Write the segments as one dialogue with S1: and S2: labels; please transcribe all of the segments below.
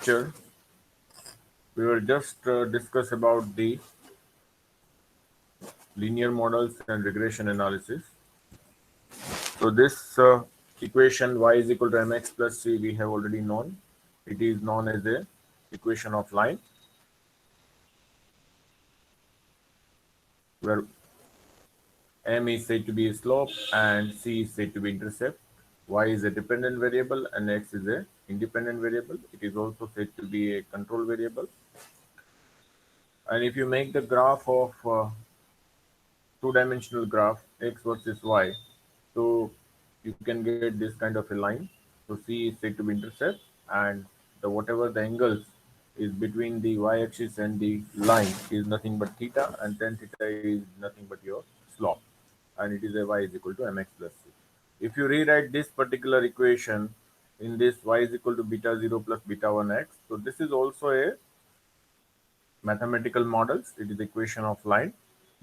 S1: lecture, we will just discuss about the linear models and regression analysis. So this equation y is equal to mx plus c we have already known. It is known as a equation of line, where m is said to be a slope and c is said to be intercept. Y is a dependent variable and x is a independent variable. It is also said to be a control variable. And if you make the graph of two-dimensional graph x versus y, so you can get this kind of a line. So c is said to be intercept, and the whatever the angles is between the y-axis and the line is nothing but theta, and tan theta is nothing but your slope, and it is a y is equal to mx plus c. If you rewrite this particular equation in this y is equal to beta 0 plus beta 1 x, so this is also a mathematical models. It is equation of line.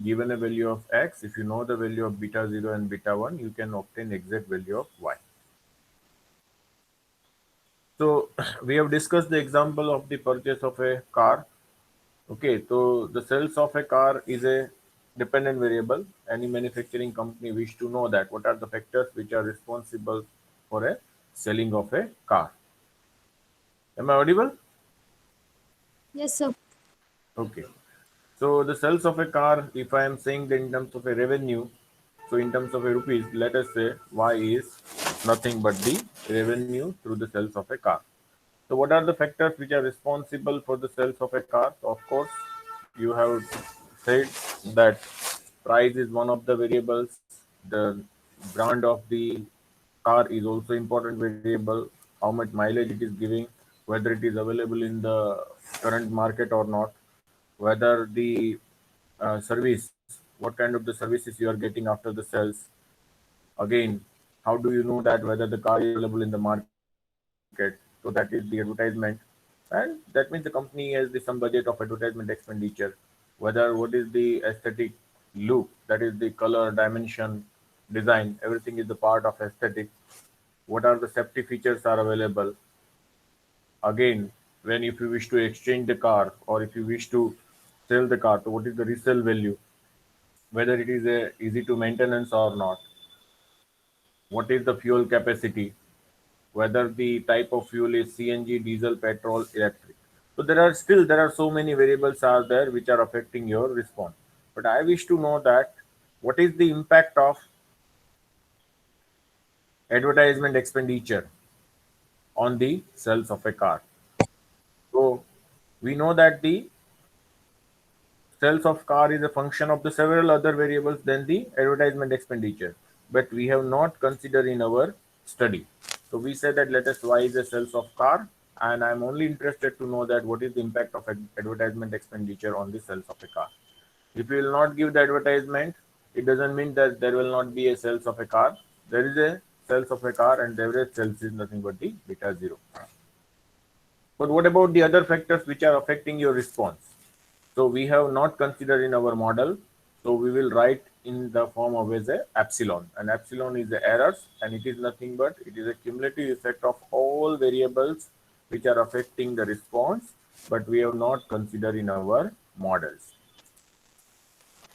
S1: Given a value of x, if you know the value of beta 0 and beta 1, you can obtain exact value of y. So we have discussed the example of the purchase of a car. Okay, so the sales of a car is a dependent variable. Any manufacturing company wish to know that what are the factors which are responsible for a selling of a car. Am I audible?
S2: Yes, sir.
S1: Okay. So the sales of a car, if I am saying that in terms of a revenue, so in terms of a rupees, let us say Y is nothing but the revenue through the sales of a car. So what are the factors which are responsible for the sales of a car? So of course, you have said that price is one of the variables. The brand of the car is also important variable. How much mileage it is giving, whether it is available in the current market or not, whether the service, what kind of the services you are getting after the sales. Again, how do you know that whether the car is available in the market? So that is the advertisement, and that means the company has the some budget of advertisement expenditure. Whether what is the aesthetic look, that is the color, dimension, design, everything is the part of aesthetic. What are the safety features are available? Again, when if you wish to exchange the car or if you wish to sell the car, so what is the resale value? Whether it is a easy to maintenance or not? What is the fuel capacity? Whether the type of fuel is CNG, diesel, petrol, electric. So there are so many variables are there which are affecting your response. But I wish to know that what is the impact of advertisement expenditure on the sales of a car. So we know that the sales of car is a function of the several other variables than the advertisement expenditure, but we have not considered in our study. So we said that let us why is the sales of car, and I'm only interested to know that what is the impact of advertisement expenditure on the sales of a car. If you will not give the advertisement, it doesn't mean that there will not be a sales of a car. There is a sales of a car, and the average sales is nothing but the beta zero. But what about the other factors which are affecting your response? So we have not considered in our model. So we will write in the form of as a epsilon. And epsilon is the errors, and it is nothing but it is a cumulative effect of all variables which are affecting the response, but we have not considered in our models.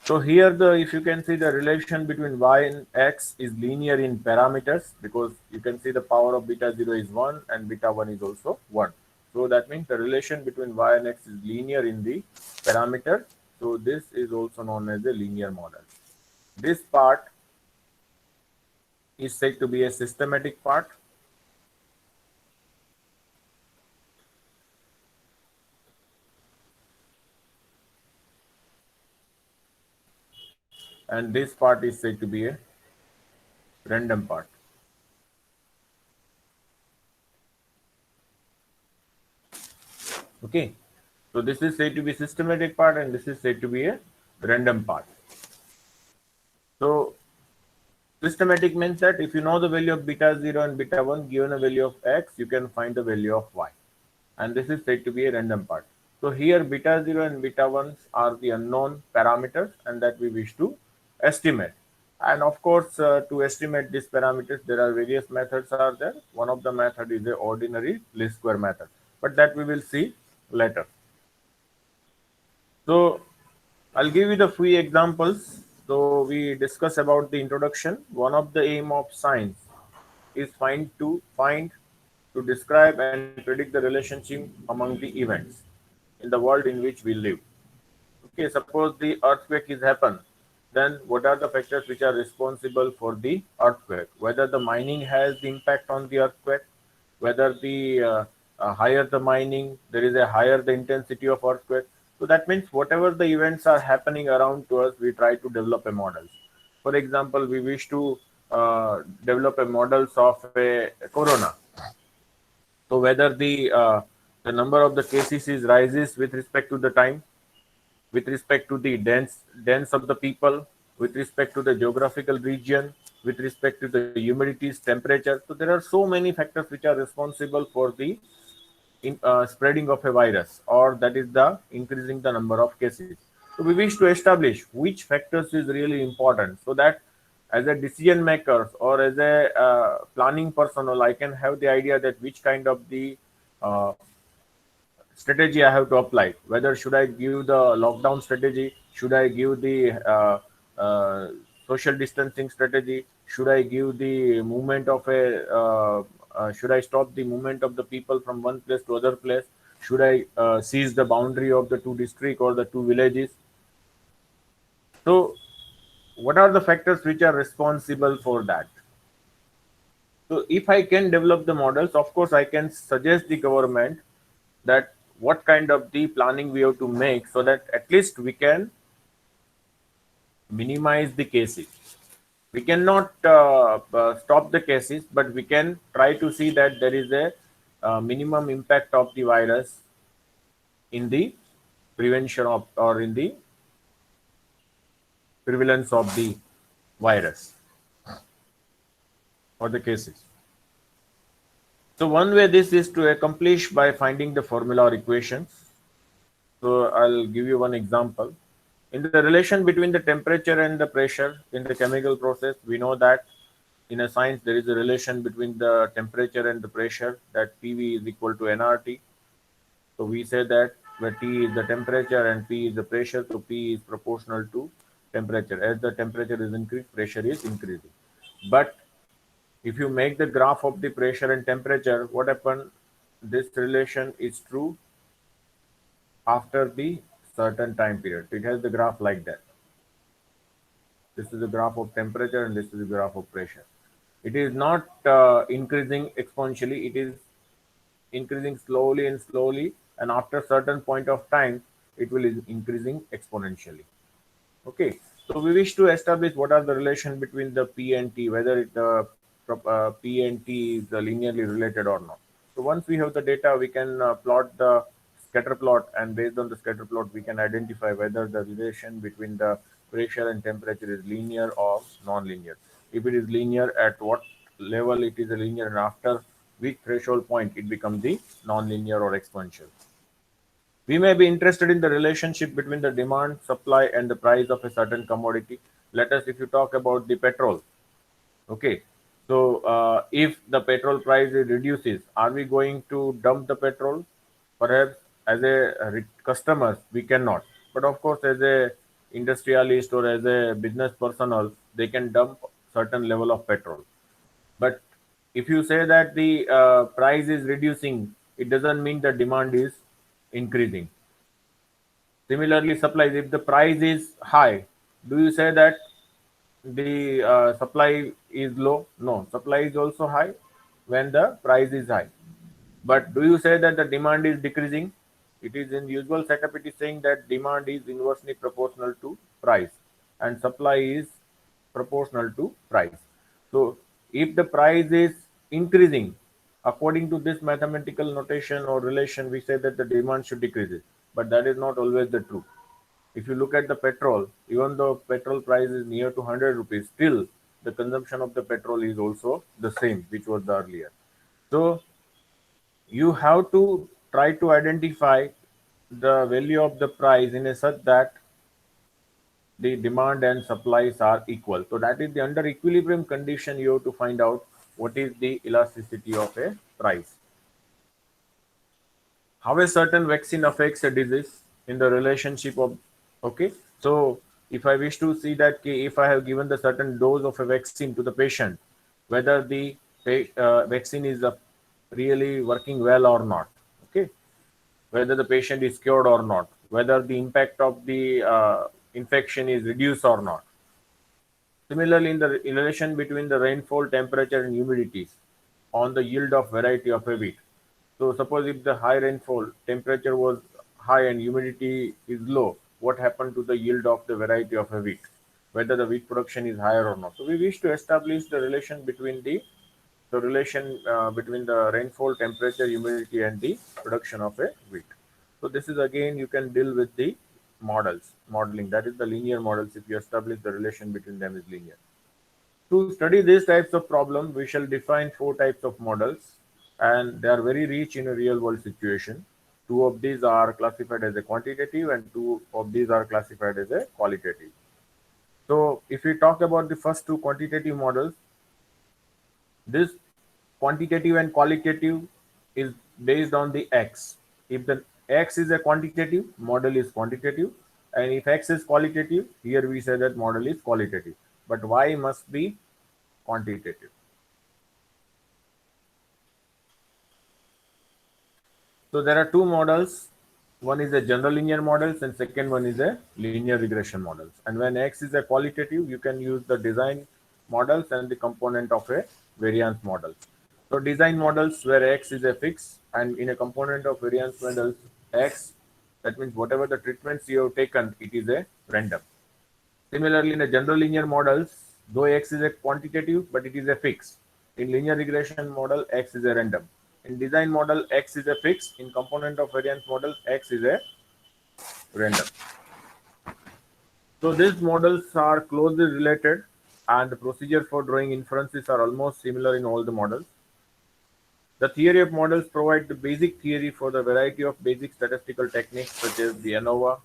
S1: So here the if you can see the relation between y and x is linear in parameters, because you can see the power of beta 0 is 1 and beta 1 is also 1. So that means the relation between y and x is linear in the parameter. So this is also known as a linear model. This part is said to be a systematic part, and this part is said to be a random part. Okay, so this is said to be systematic part and this is said to be a random part. So systematic means that if you know the value of beta 0 and beta 1 given a value of x, you can find the value of y. And this is said to be a random part. So here beta 0 and beta 1 are the unknown parameters and that we wish to estimate. And of course, to estimate these parameters, there are various methods are there. One of the method is the ordinary least square method. but that we will see later. So I'll give you the few examples. So we discuss about the introduction. One of the aim of science is find to describe and predict the relationship among the events in the world in which we live. Okay, suppose the earthquake is happen, then what are the factors which are responsible for the earthquake? Whether the mining has the impact on the earthquake, whether the higher the mining, there is a higher the intensity of earthquake. So that means whatever the events are happening around to us, we try to develop a model. For example, we wish to develop a models of a corona. So whether the number of the cases is rises with respect to the time, with respect to the dense of the people, with respect to the geographical region, with respect to the humidities, temperature. So there are so many factors which are responsible for the spreading of a virus, or that is the increasing the number of cases. So we wish to establish which factors is really important, so that as a decision maker or as a planning personnel, I can have the idea that which kind of the uh, strategy I have to apply. Whether should I give the lockdown strategy? Should I give the social distancing strategy? Should I give the movement of a? Should I stop the movement of the people from one place to other place? Should I seize the boundary of the two district or the two villages? So, what are the factors which are responsible for that? So if I can develop the models, of course, I can suggest the government that what kind of the planning we have to make, so that at least we can minimize the cases. We cannot stop the cases, but we can try to see that there is a minimum impact of the virus in the prevention of, or in the prevalence of the virus or the cases. So one way this is to accomplish by finding the formula or equations. So I'll give you one example. In the relation between the temperature and the pressure in the chemical process, we know that in a science there is a relation between the temperature and the pressure, that PV is equal to nRT. So we say that where T is the temperature and P is the pressure, so P is proportional to temperature. As the temperature is increased, pressure is increasing. But if you make the graph of the pressure and temperature, what happens? This relation is true after the certain time period. It has the graph like that. This is the graph of temperature and this is the graph of pressure. It is not increasing exponentially. It is increasing slowly and slowly, and after certain point of time, it will is increasing exponentially. Okay, so we wish to establish what are the relation between the P and T, whether P and T is linearly related or not. So once we have the data, we can plot the scatter plot, and based on the scatter plot, we can identify whether the relation between the pressure and temperature is linear or non-linear. If it is linear, at what level it is a linear, and after which threshold point it becomes the non-linear or exponential. We may be interested in the relationship between the demand, supply, and the price of a certain commodity. Let us, if you talk about the petrol, okay. So, if the petrol price reduces, are we going to dump the petrol? Perhaps as a customer, we cannot. But of course, as a industrialist or as a business personnel, they can dump certain level of petrol. But if you say that the price is reducing, it doesn't mean the demand is increasing. Similarly, supplies, if the price is high, do you say that the supply is low? No, supply is also high when the price is high. But do you say that the demand is decreasing? It is in usual setup, it is saying that demand is inversely proportional to price and supply is proportional to price. So if the price is increasing, according to this mathematical notation or relation, we say that the demand should decrease. But that is not always the true. If you look at the petrol, even though petrol price is near to 100 rupees, still the consumption of the petrol is also the same, which was the earlier. So you have to try to identify the value of the price in a such that the demand and supplies are equal. So that is the under equilibrium condition you have to find out what is the elasticity of a price. how a certain vaccine affects a disease in the relationship of, okay, so if I wish to see that if I have given the certain dose of a vaccine to the patient, whether the vaccine is really working well or not, okay, whether the patient is cured or not, whether the impact of the infection is reduced or not. Similarly, in the relation between the rainfall, temperature, and humidity on the yield of variety of a wheat. So, suppose if the high rainfall, temperature was high and humidity is low, what happened to the yield of the variety of a wheat? Whether the wheat production is higher or not. So, we wish to establish the relation between the rainfall, temperature, humidity, and the production of a wheat. So this is again you can deal with the modeling. That is the linear models. If you establish the relation between them is linear. To study these types of problems, we shall define four types of models, and they are very rich in a real world situation. Two of these are classified as a quantitative, and two of these are classified as a qualitative. So if we talk about the first two quantitative models, this quantitative and qualitative is based on the x. If the x is a quantitative, model is quantitative, and if x is qualitative, here we say that model is qualitative. But y must be quantitative. So there are two models. One is a general linear models and second one is a linear regression models. And when X is a qualitative, you can use the design models and the component of a variance models. So design models where X is a fix and in a component of variance models X, that means whatever the treatments you have taken, it is a random. Similarly, in a general linear models, though X is a quantitative, but it is a fix. In linear regression model, X is a random. In design model, X is a fix. In component of variance model, X is a random. So these models are closely related and the procedure for drawing inferences are almost similar in all the models. The theory of models provide the basic theory for the variety of basic statistical techniques such as the ANOVA,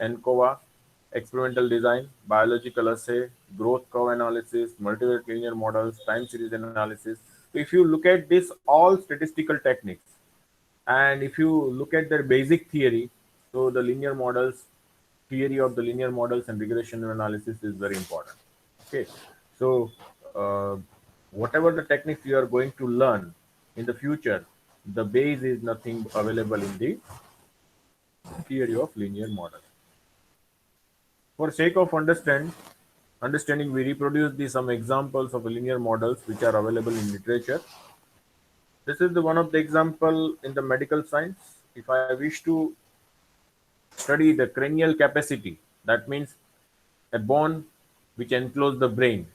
S1: ENCOVA, experimental design, biological assay, growth curve analysis, multivariate linear models, time series analysis. So if you look at this, all statistical techniques, and if you look at their basic theory, so the linear models, theory of the linear models and regression analysis is very important. Okay, so uh, whatever the techniques you are going to learn in the future, the base is nothing available in the theory of linear model. For sake of understanding, we reproduce some examples of linear models which are available in literature. This is the one of the example in the medical science. If I wish to study the cranial capacity, that means a bone which encloses the brain.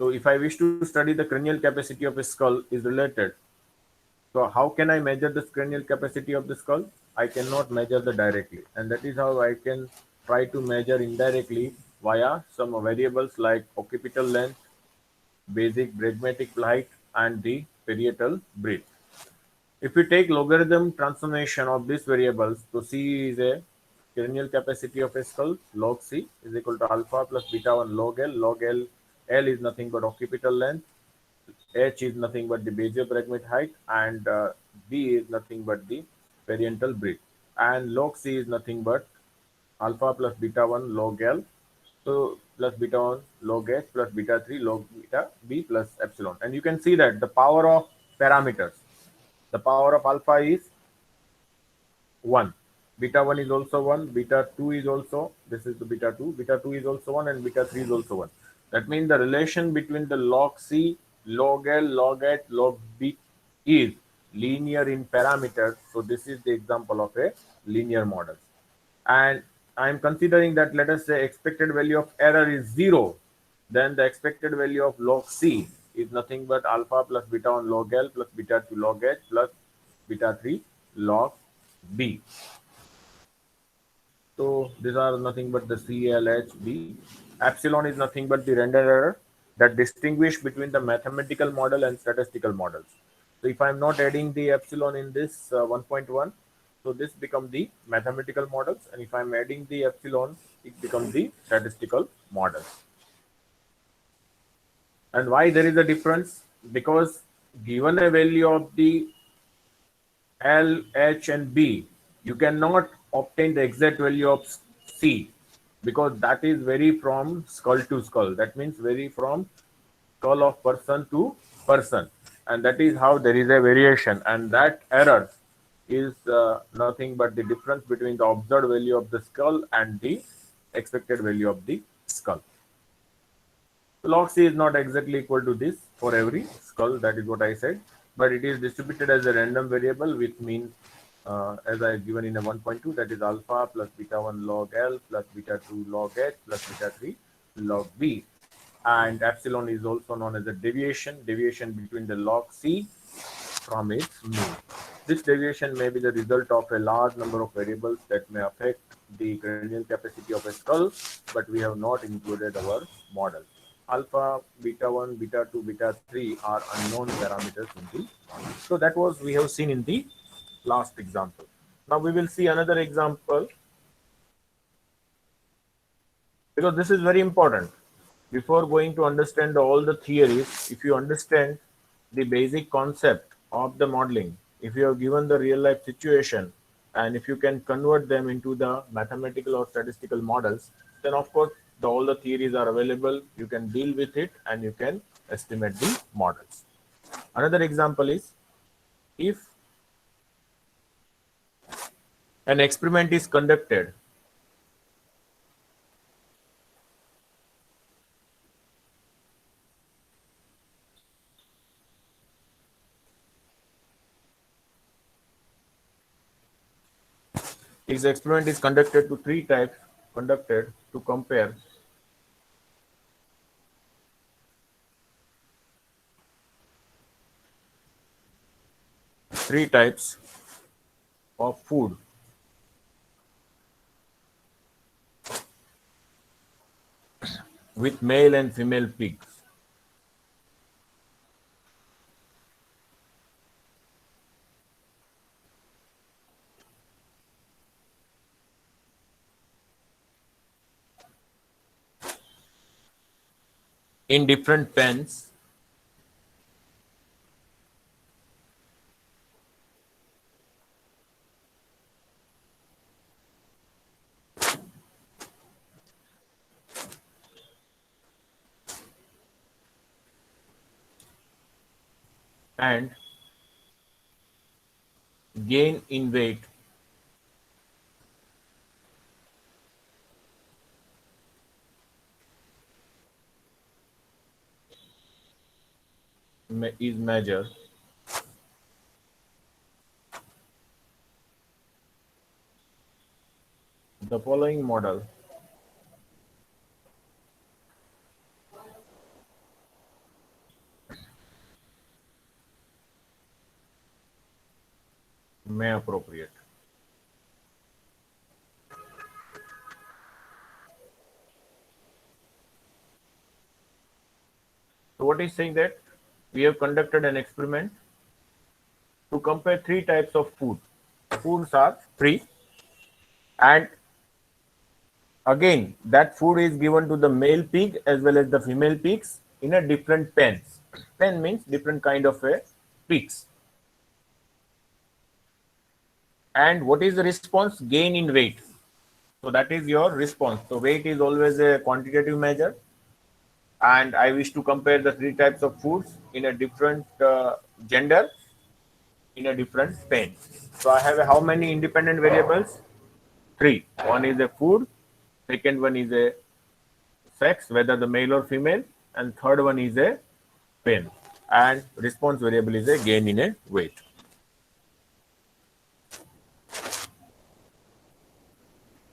S1: So if I wish to study the cranial capacity of a skull is related. So how can I measure the cranial capacity of the skull? I cannot measure the directly, and that is how I can try to measure indirectly via some variables like occipital length, basic bregmatic height, and the parietal breadth. If we take logarithm transformation of these variables, so C is a cranial capacity of a skull, log C is equal to alpha plus beta 1 log L. Log L is nothing but occipital length, H is nothing but the basal height, and B is nothing but the parietal breadth. And log C is nothing but alpha plus beta 1 log L. So plus beta 1 log H plus beta 3 log beta B plus epsilon. And you can see that the power of parameters, the power of alpha is 1. Beta 1 is also 1. Beta 2 is also, this is the beta 2. Beta 2 is also 1 and beta 3 is also 1. That means the relation between the log C, log L, log H, log B is linear in parameters. So this is the example of a linear model. And I am considering that let us say expected value of error is 0. Then the expected value of log C is nothing but alpha plus beta 1 log L plus beta 2 log H plus beta 3 log B. So these are nothing but the CLHB. Epsilon is nothing but the random error that distinguish between the mathematical model and statistical models. So if I'm not adding the epsilon in this 1.1, so this becomes the mathematical models, and if I'm adding the epsilon, it becomes the statistical models. And why there is a difference? Because given a value of the L, H, and B, you cannot obtain the exact value of C because that is vary from skull to skull. That means vary from skull of person to person, and that is how there is a variation, and that error is nothing but the difference between the observed value of the skull and the expected value of the skull. Log C is not exactly equal to this for every skull, that is what I said, but it is distributed as a random variable which means as I have given in a 1.2, that is alpha plus beta 1 log L plus beta 2 log H plus beta 3 log B. And epsilon is also known as a deviation between the log C from its mean. This deviation may be the result of a large number of variables that may affect the cranial capacity of a skull, but we have not included our model. Alpha, beta 1, beta 2, beta 3 are unknown parameters in the model. So that was we have seen in the last example. Now we will see another example because this is very important. Before going to understand all the theories, if you understand the basic concept of the modeling, if you have given the real life situation, and if you can convert them into the mathematical or statistical models, then of course all the theories are available. You can deal with it and you can estimate the models. Another example is if an experiment is conducted This experiment is conducted to three types conducted to compare three types of food with male and female pigs. In different pens and gain in weight is measured. The following model may appropriate. So what is saying that we have conducted an experiment to compare three types of food. Foods are three, and again that food is given to the male pig as well as the female pigs in a different pens. Pen means different kind of a pigs. And what is the response? Gain in weight. So that is your response. So weight is always a quantitative measure, and I wish to compare the three types of foods in a different gender in a different pen. So I have how many independent variables? Three. One is a food, second one is a sex, whether the male or female, and third one is a pen. And response variable is a gain in a weight.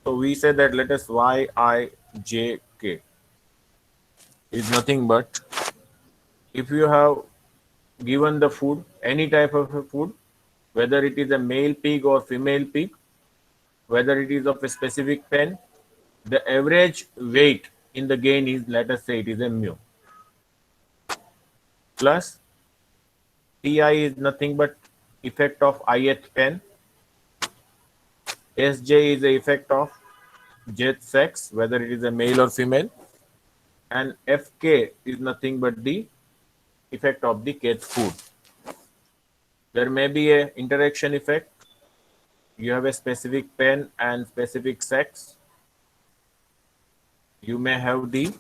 S1: So we say that let us Yijk is nothing but if you have given the food, any type of a food, whether it is a male pig or female pig, whether it is of a specific pen, the average weight in the gain is, let us say it is a mu. Plus Ti is nothing but effect of ith pen. Sj is the effect of jth sex, whether it is a male or female. And Fk is nothing but the effect of the kth food. There may be a interaction effect. You have a specific pen and specific sex. You may have the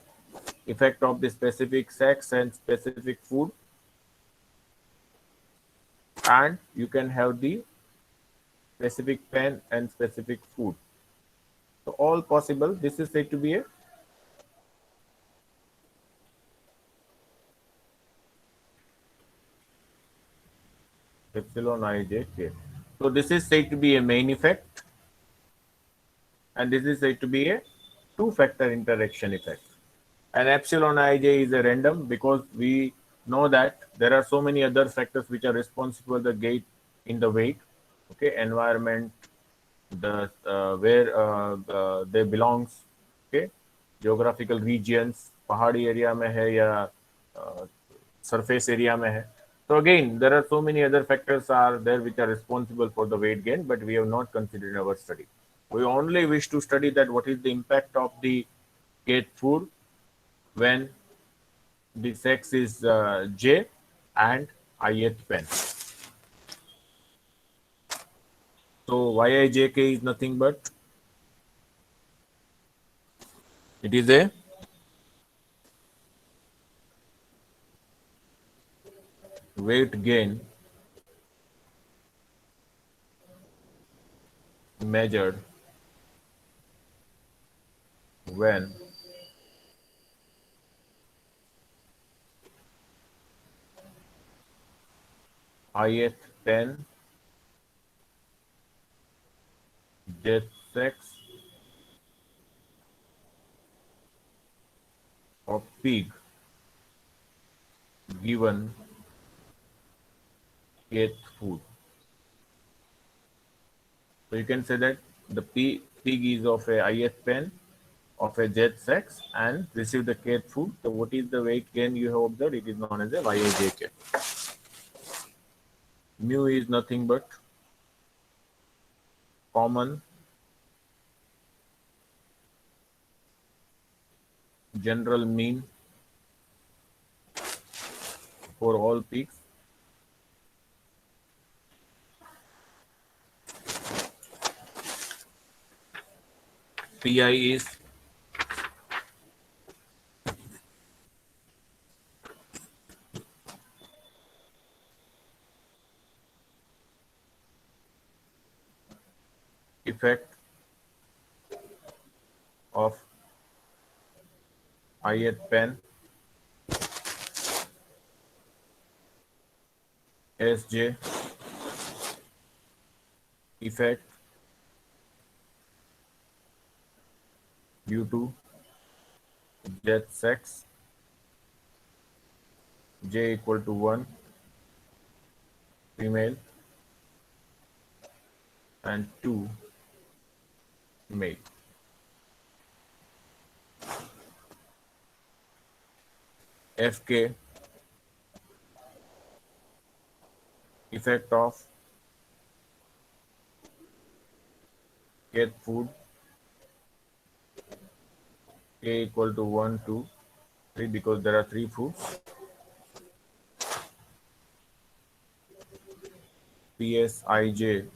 S1: effect of the specific sex and specific food, and you can have the specific pen and specific food. So all possible. This is said to be a epsilon ij k. So this is said to be a main effect, and this is said to be a two-factor interaction effect. And epsilon ij is a random because we know that there are so many other factors which are responsible for the gate in the weight. Okay, environment, the where they belongs. Okay, geographical regions, पहाड़ी area में है या surface area में है. So again, there are so many other factors are there which are responsible for the weight gain, but we have not considered in our study. We only wish to study that what is the impact of the gate food when the sex is J and ith pen. So Yijk is nothing but it is a weight gain measured when ith pen, jth sex of pig given kth food. So you can say that the pig is of a ith pen of a jth sex and receive the kth food. So what is the weight gain you have observed? It is known as a Yijk. Mu is nothing but common general mean for all peaks. Pi is effect of ith pen, Sj effect due to jth sex, J equal to 1 female and 2 male. Fk effect of cat food, K equal to 1, 2, 3 because there are 3 foods. Psij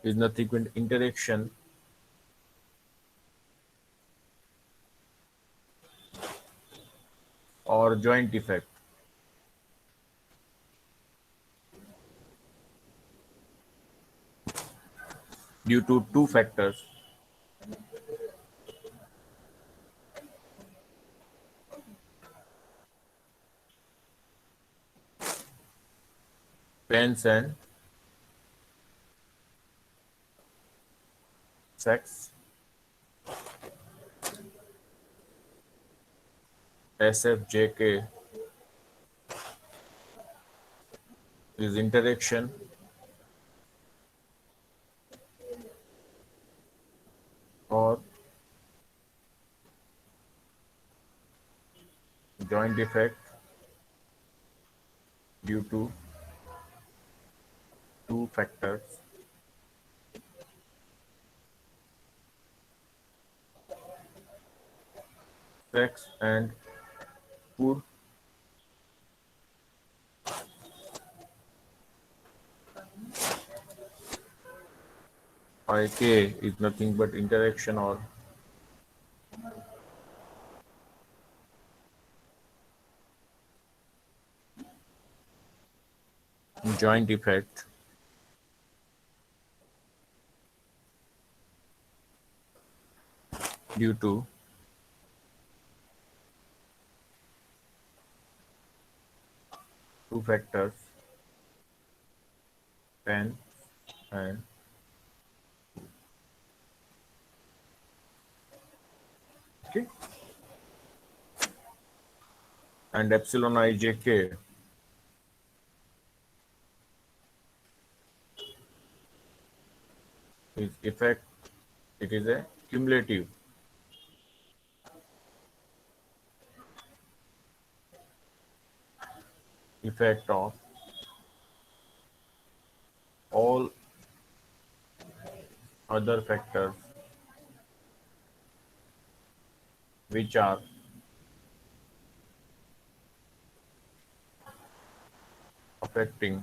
S1: is nothing but interaction or joint effect due to two factors. Pens and sex. SFJK is interaction or joint effect due to two factors. Sex and food. Ik is nothing but interaction or joint effect due to two factors, pen and okay, and epsilon ijk is effect. It is a cumulative effect of all other factors which are affecting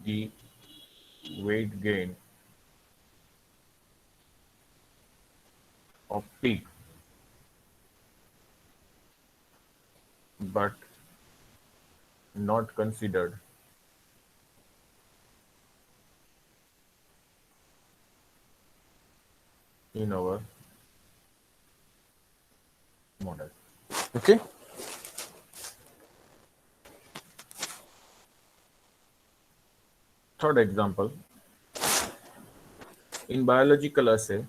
S1: the weight gain of T, but not considered in our model. Okay. Third example, in biological assay,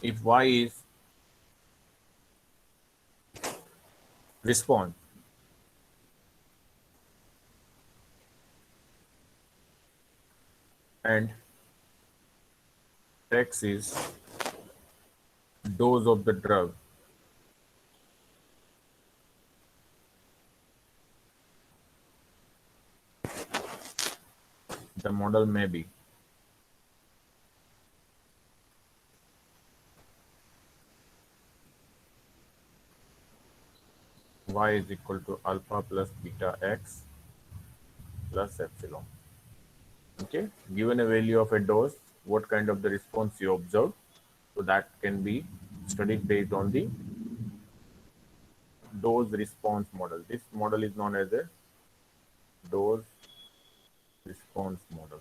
S1: if Y is response and X is dose of the drug, the model may be Y is equal to alpha plus beta X plus epsilon. Okay, given a value of a dose, what kind of the response you observe, so that can be studied based on the dose response model. This model is known as a dose response model,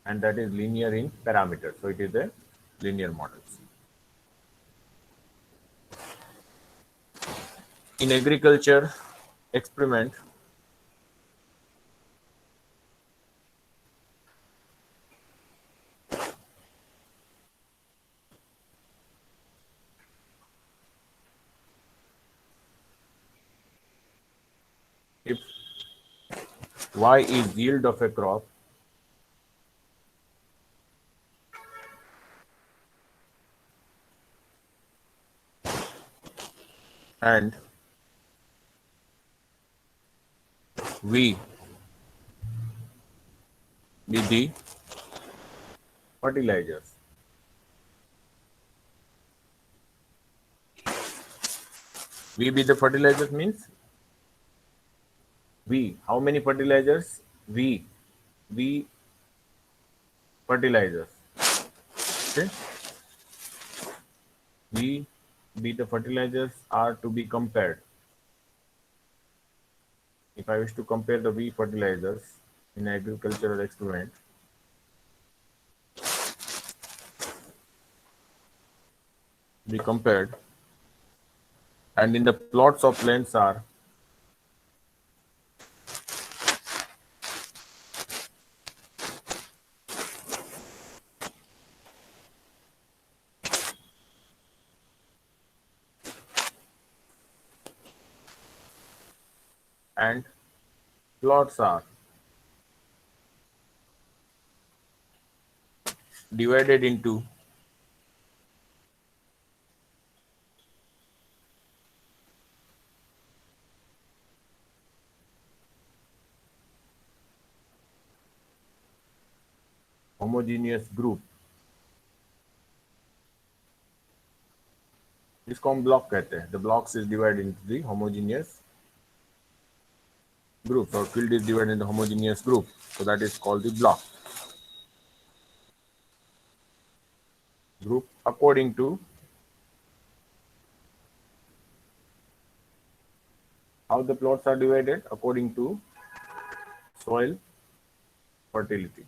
S1: and that is linear in parameters, so it is a linear model. In agriculture experiment, if Y is yield of a crop and V be the fertilizers, V be the fertilizers means V, how many fertilizers? V fertilizers. Okay, V be the fertilizers are to be compared. If I wish to compare the V fertilizers in agricultural experiment, be compared, and in the plots of lengths are and plots are divided into homogeneous group इसको हम block कहते हैं. The blocks is divided into the homogeneous groups, or field is divided into homogeneous group. So that is called the block group according to how the plots are divided, according to soil fertility.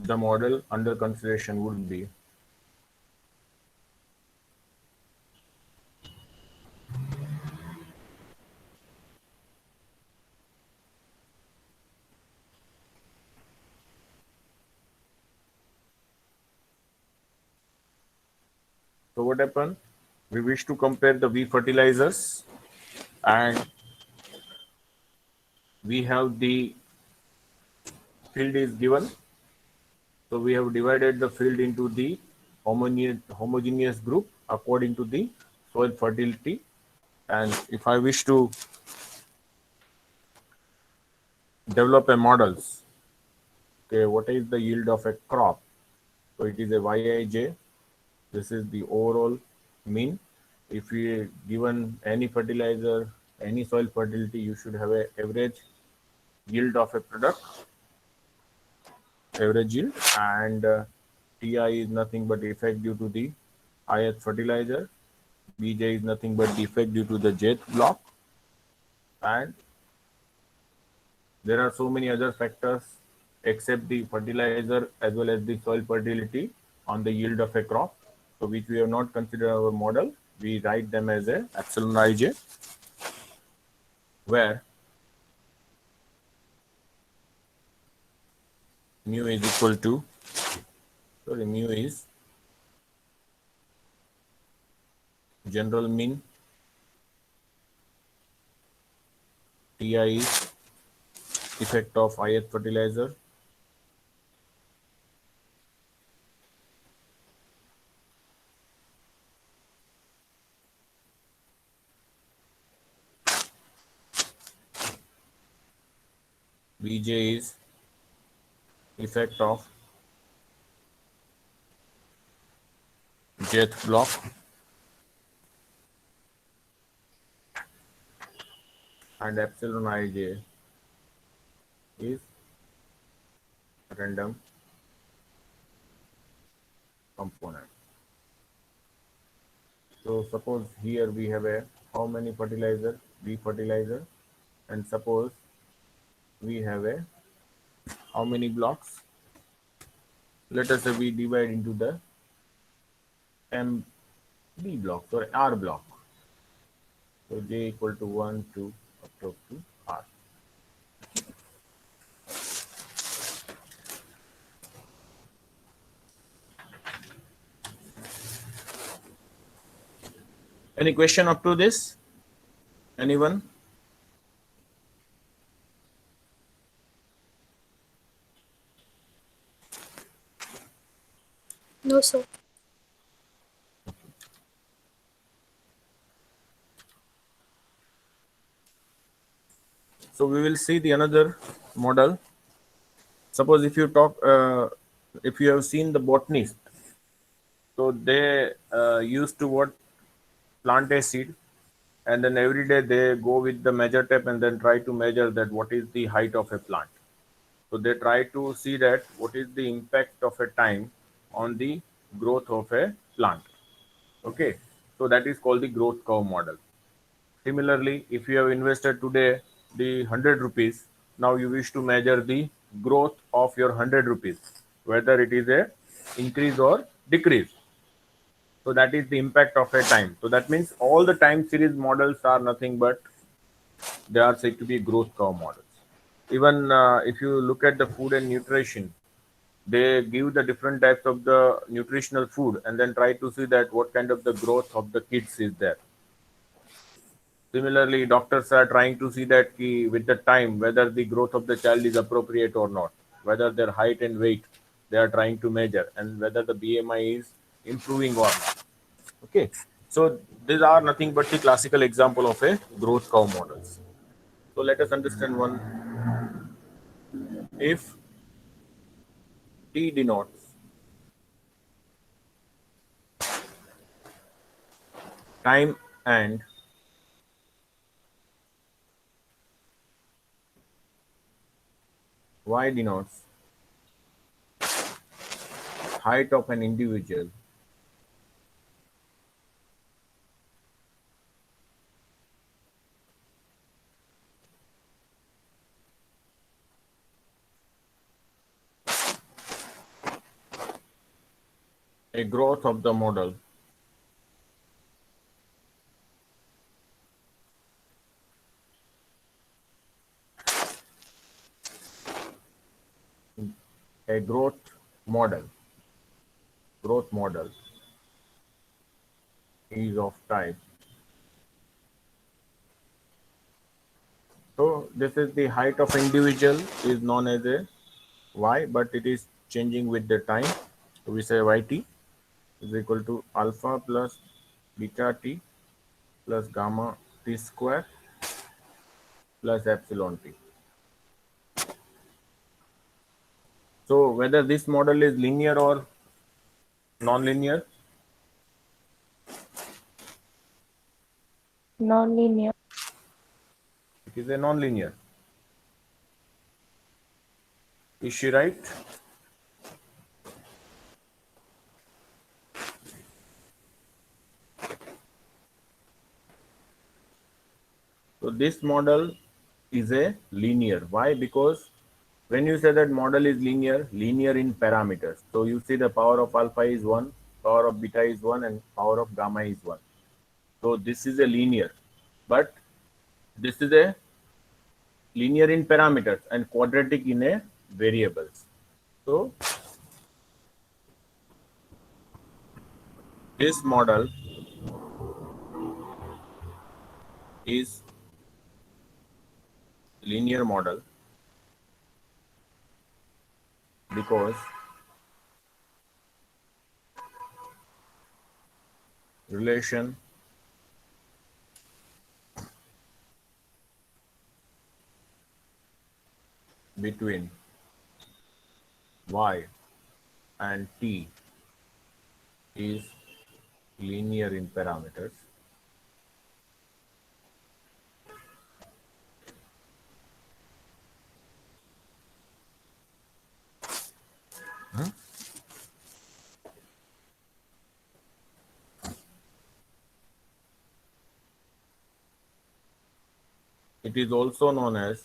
S1: The model under consideration would be so what happened? We wish to compare the V fertilizers, and we have the field is given. So we have divided the field into the homogeneous group according to the soil fertility. And if I wish to develop a models, okay, what is the yield of a crop? So it is a Yij. This is the overall mean. If we given any fertilizer, any soil fertility, you should have a average yield of a product, average yield, and Ti is nothing but effect due to the ith fertilizer. Bj is nothing but defect due to the jth block, and there are so many other factors except the fertilizer as well as the soil fertility on the yield of a crop, so which we have not considered our model. We write them as a epsilon ij, where mu is equal to, sorry, mu is general mean, Ti is effect of ith fertilizer, Bj is effect of jth block, and epsilon ij is random component. So suppose here we have a how many fertilizer? B fertilizer, and suppose we have a how many blocks? Let us say we divide into the MB blocks or R block. So J equal to 1, 2, up to R. Any question up to this? Anyone?
S2: No, sir.
S1: So we will see the another model. Suppose if you talk, if you have seen the botanist, so they used to what, plant a seed, and then every day they go with the measure tape and then try to measure that what is the height of a plant. So they try to see that what is the impact of a time on the growth of a plant. Okay, so that is called the growth curve model. Similarly, if you have invested today the 100 rupees, now you wish to measure the growth of your 100 rupees, whether it is a increase or decrease. So that is the impact of a time. So that means all the time series models are nothing but they are said to be growth curve models. Even if you look at the food and nutrition, they give the different types of the nutritional food and then try to see that what kind of the growth of the kids is there. Similarly, doctors are trying to see that with the time whether the growth of the child is appropriate or not, whether their height and weight they are trying to measure, and whether the BMI is improving or not. Okay, so these are nothing but the classical example of a growth curve models. So let us understand one. If T denotes time and Y denotes height of an individual, a growth of the model a growth model is of type. So this is the height of individual is known as a y, but it is changing with the time. So we say yt is equal to alpha plus beta t plus gamma t square plus epsilon t. So whether this model is linear or non-linear,
S3: Non-linear.
S1: it is a non-linear. Is she right? So this model is a linear. Why? Because when you say that model is linear, linear in parameters. So you see the power of alpha is 1, power of beta is 1, and power of gamma is 1. So this is a linear. But this is a linear in parameters and quadratic in a variables. So this model is linear model because relation between y and t is linear in parameters. It is also known as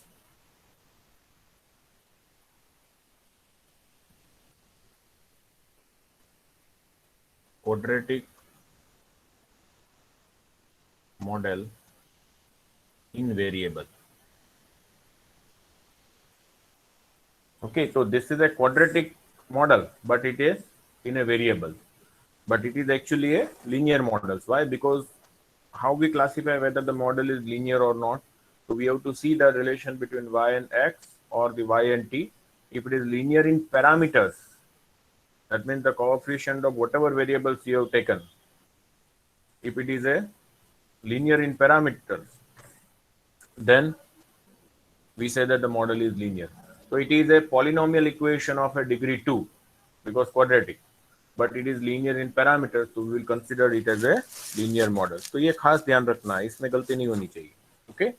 S1: quadratic model in variable. Okay, so this is a quadratic model, but it is in a variable. But it is actually a linear model. Why? Because how we classify whether the model is linear or not. So we have to see the relation between y and x or the y and t. If it is linear in parameters, that means the coefficient of whatever variables you have taken. If it is a linear in parameters, then we say that the model is linear. So it is a polynomial equation of a degree 2 because quadratic, but it is linear in parameters, so we will consider it as a linear model. तो ये खास ध्यान रखना है, इसमें गलती नहीं होनी चाहिए. Okay,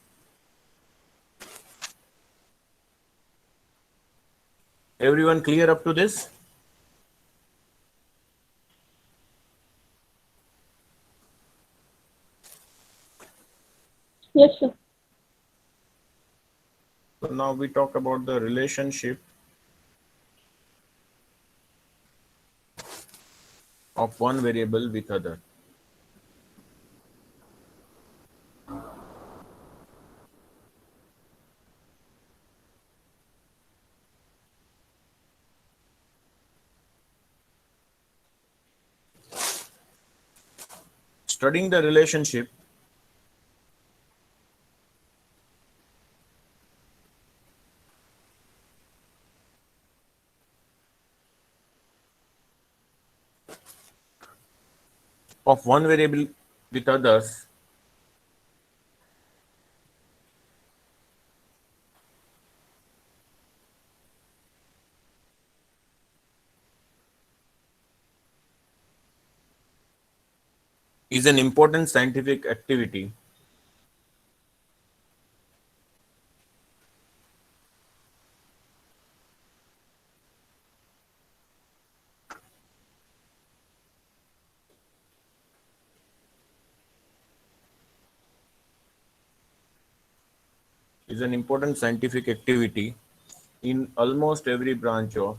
S1: everyone clear up to this?
S3: Yes, sir.
S1: So now we talk about the relationship of one variable with other. Studying the relationship of one variable with others is an important scientific activity in almost every branch of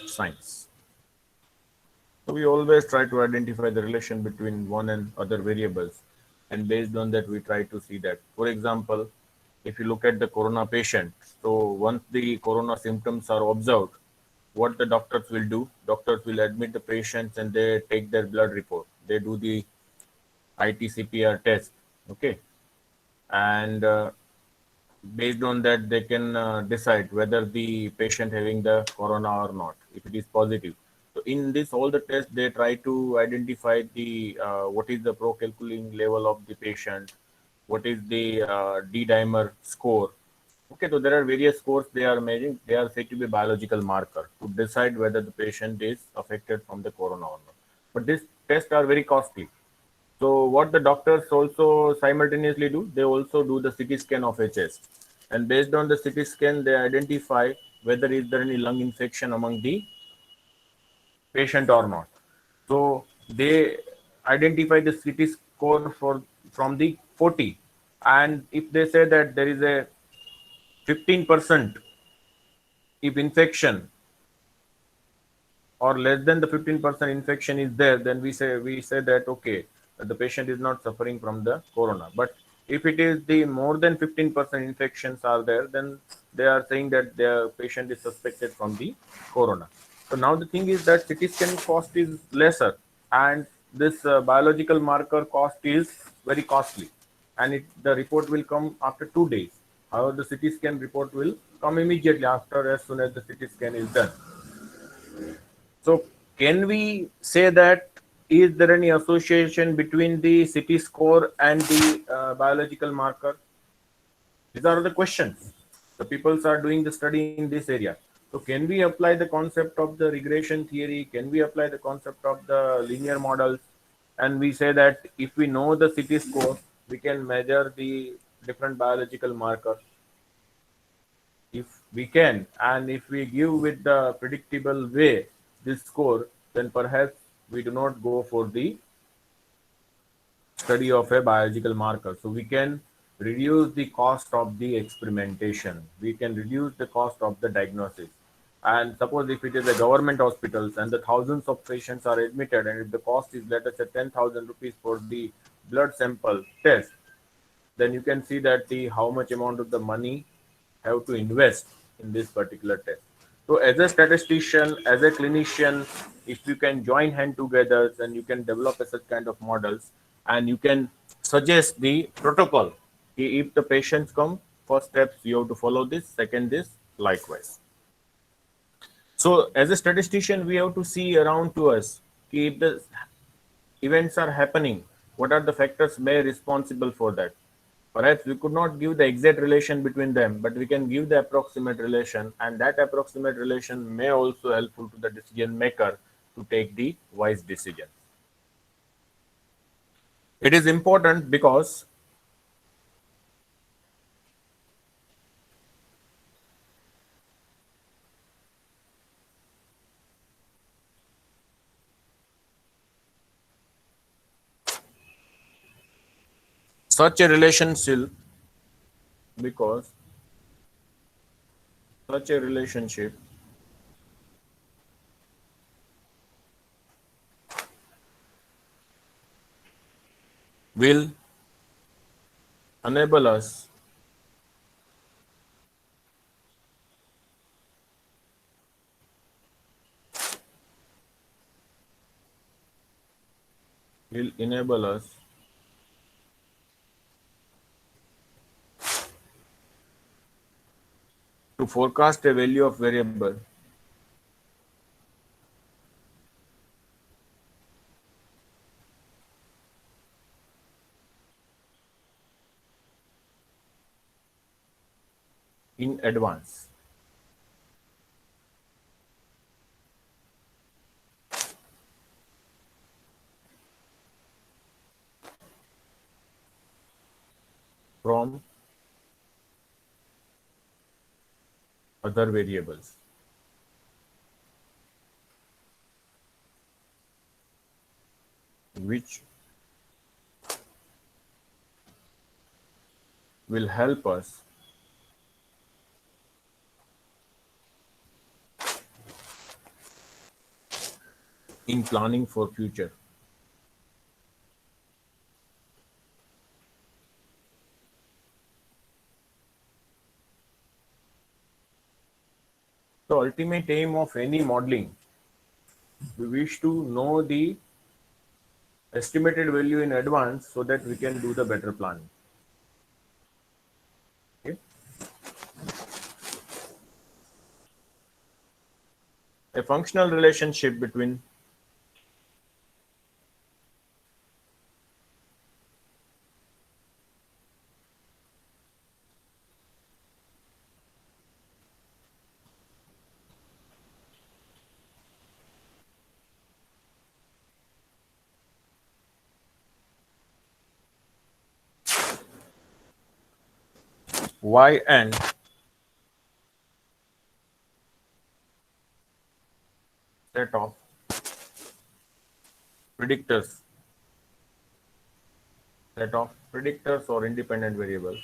S1: science. So we always try to identify the relation between one and other variables, and based on that, we try to see that. For example, if you look at the corona patient, so once the corona symptoms are observed, what the doctors will do? Doctors will admit the patients and they take their blood report. They do the ITCPR test, okay, and based on that they can decide whether the patient having the corona or not if it is positive. So in this all the tests they try to identify the what is the procalculating level of the patient, what is the d dimer score. Okay, so there are various scores they are measuring. They are said to be biological marker to decide whether the patient is affected from the corona or not. But these tests are very costly. So what the doctors also simultaneously do, they also do the CT scan of a chest, and based on the CT scan, they identify whether is there any lung infection among the patient or not. So they identify the CT score for from the 40, and if they say that there is a 15% if infection or less than the 15% infection is there, then we say that okay, the patient is not suffering from the corona. But if it is the more than 15% infections are there, then they are saying that the patient is suspected from the corona. So now the thing is that CT scan cost is lesser, and this biological marker cost is very costly, and the report will come after 2 days. However, the CT scan report will come immediately after, as soon as the CT scan is done. So, can we say that is there any association between the CT score and the biological marker? These are the questions. The people are doing the study in this area. So, can we apply the concept of the regression theory? Can we apply the concept of the linear models? And we say that if we know the CT score, we can measure the different biological markers. If we can, and if we give with the predictable way this score, then perhaps we do not go for the study of a biological marker. So we can reduce the cost of the experimentation, we can reduce the cost of the diagnosis. And suppose if it is a government hospitals and the thousands of patients are admitted, and if the cost is, let us say, 10,000 rupees for the blood sample test, then you can see that the how much amount of the money have to invest in this particular test. So as a statistician, as a clinician, if you can join hand together, then you can develop a such kind of models, and you can suggest the protocol. If the patients come, first steps you have to follow this, second this, likewise. So as a statistician, we have to see around to us if the events are happening, what are the factors may responsible for that. Perhaps we could not give the exact relation between them, but we can give the approximate relation, and that approximate relation may also helpful to the decision maker to take the wise decision. It is important because such a relationship because such a relationship will enable us will enable us to forecast a value of variable in advance. From other variables. Which will help us in planning for future. The ultimate aim of any modeling, we wish to know the estimated value in advance so that we can do the better planning. Okay? A functional relationship between y and set of predictors, or independent variables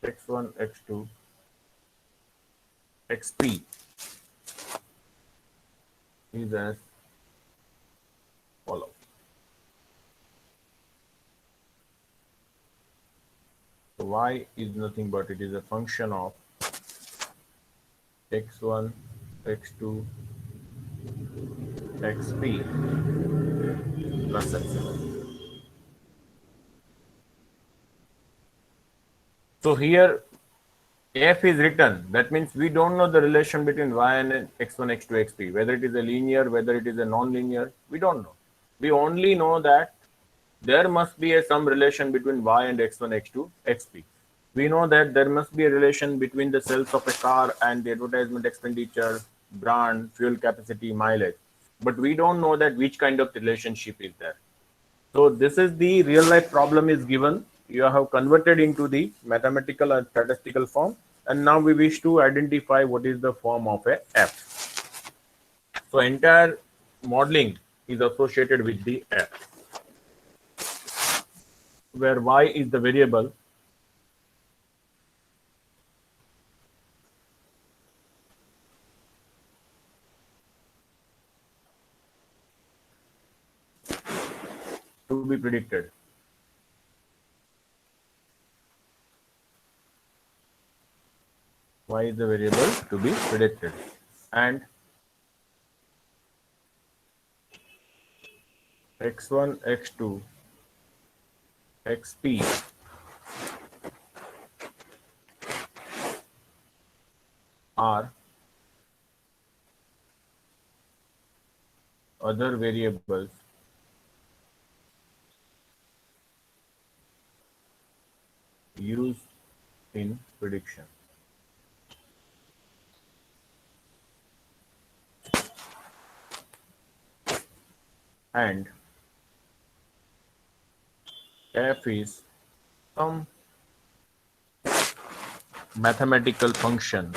S1: x1, x2, xp is as follows. So y is nothing but it is a function of x1, x2, xp plus epsilon. So here f is written. That means we don't know the relation between y and x1, x2, xp. Whether it is a linear, whether it is a non-linear, we don't know. We only know that there must be some relation between y and x1, x2, xp. We know that there must be a relation between the sales of a car and the advertisement expenditure, brand, fuel capacity, mileage. But we don't know that which kind of relationship is there. So this is the real life problem is given. You have converted into the mathematical and statistical form. And now we wish to identify what is the form of a f. So entire modeling is associated with the f, where y is the variable to be predicted. Y is the variable to be predicted. And x1, x2, xp are other variables used in prediction. And f is some mathematical function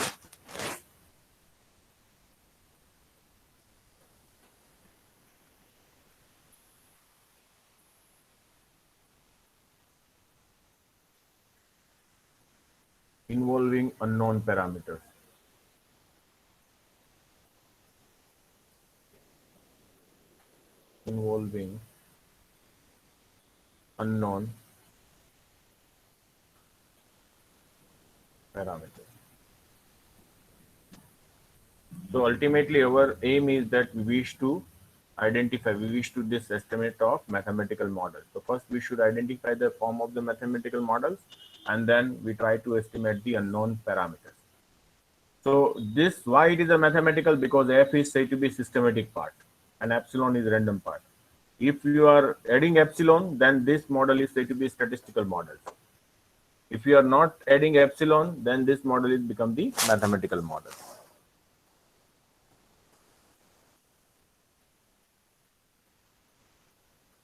S1: involving unknown parameters. Involving unknown parameters. So ultimately our aim is that we wish to identify, we wish to this estimate of mathematical model. So first we should identify the form of the mathematical models, and then we try to estimate the unknown parameters. So this, why it is a mathematical? Because f is said to be systematic part and epsilon is random part. If you are adding epsilon, then this model is said to be statistical model. If you are not adding epsilon, then this model is become the mathematical model.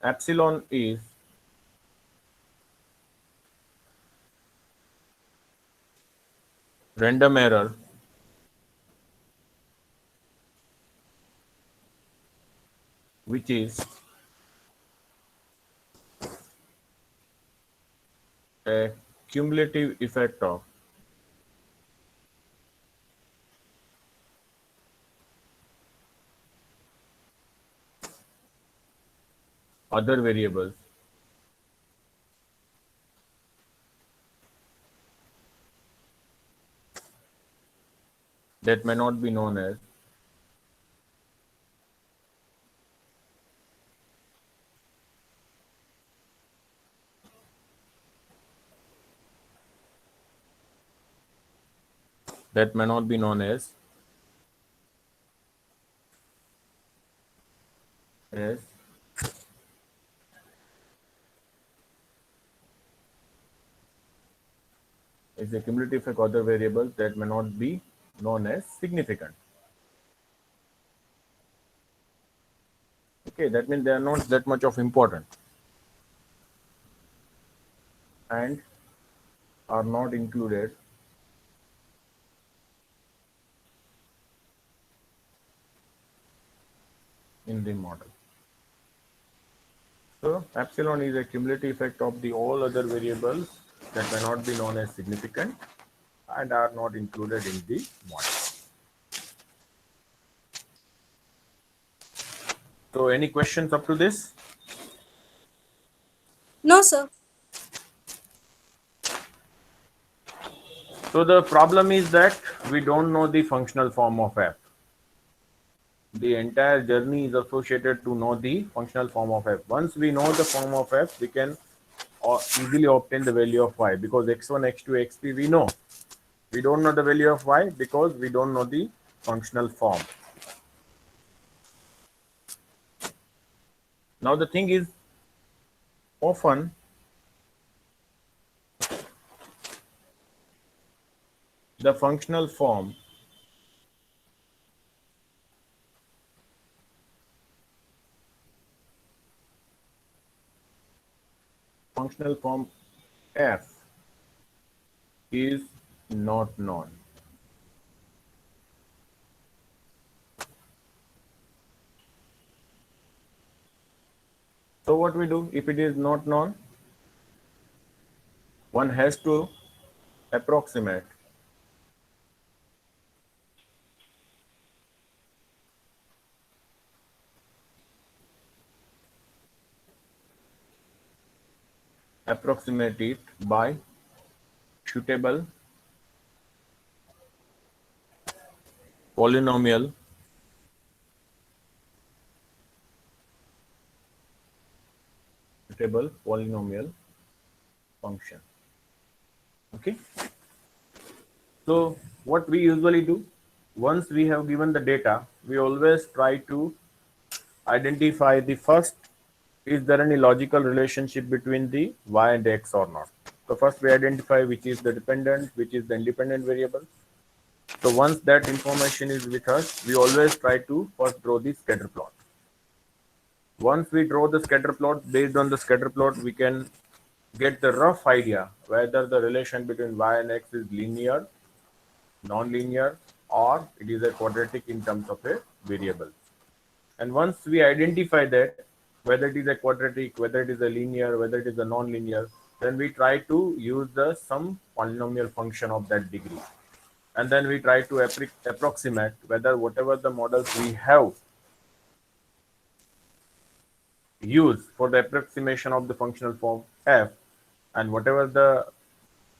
S1: Epsilon is random error which is a cumulative effect of other variables that may not be known as that may not be known as is a cumulative effect of other variables that may not be known as significant. Okay, that means they are not that much of important and are not included in the model. So epsilon is a cumulative effect of the all other variables that may not be known as significant and are not included in the model. So any questions up to this?
S2: No, sir.
S1: So the problem is that we don't know the functional form of f. The entire journey is associated to know the functional form of f. Once we know the form of f, we can easily obtain the value of y, because x1, x2, xp we know. We don't know the value of y because we don't know the functional form. Now the thing is, often the functional form f is not known. So what we do, if it is not known, one has to approximate it by suitable polynomial function. Okay. So what we usually do, once we have given the data, we always try to identify the first, is there any logical relationship between the y and x or not. So first we identify which is the dependent, which is the independent variable. So once that information is with us, we always try to first draw the scatter plot. Once we draw the scatter plot, based on the scatter plot, we can get the rough idea whether the relation between y and x is linear, non-linear, or it is a quadratic in terms of a variable. And once we identify that, whether it is a quadratic, whether it is a linear, whether it is a non-linear, then we try to use the some polynomial function of that degree. And then we try to approximate whether whatever the models we have used for the approximation of the functional form f, and whatever the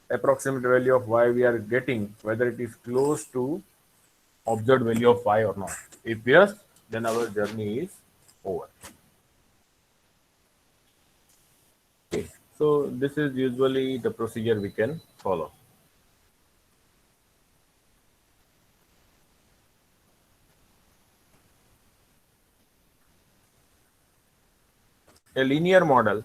S1: approximate value of y we are getting, whether it is close to observed value of y or not. If yes, then our journey is over. Okay, so this is usually the procedure we can follow. A linear model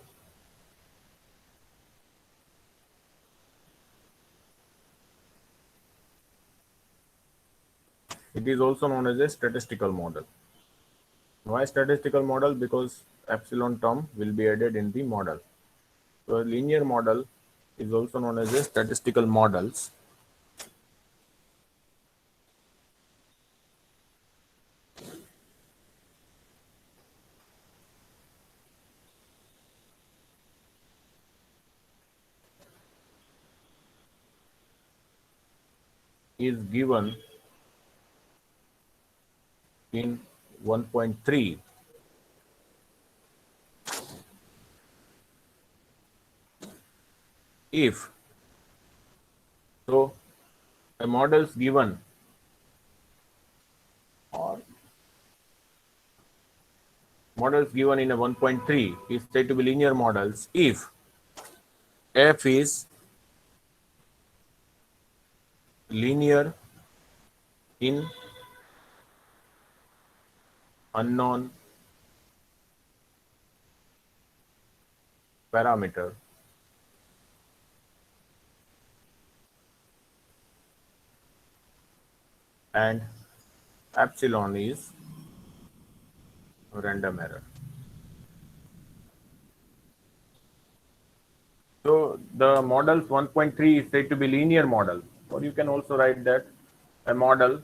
S1: it is also known as a statistical model. Why statistical model? Because epsilon term will be added in the model. So a linear model is also known as a statistical models. Is given in 1.3 if so a models given or models given in a 1.3 is said to be linear models if f is linear in unknown parameter and epsilon is random error. So the models 1.3 is said to be linear model, or you can also write that a model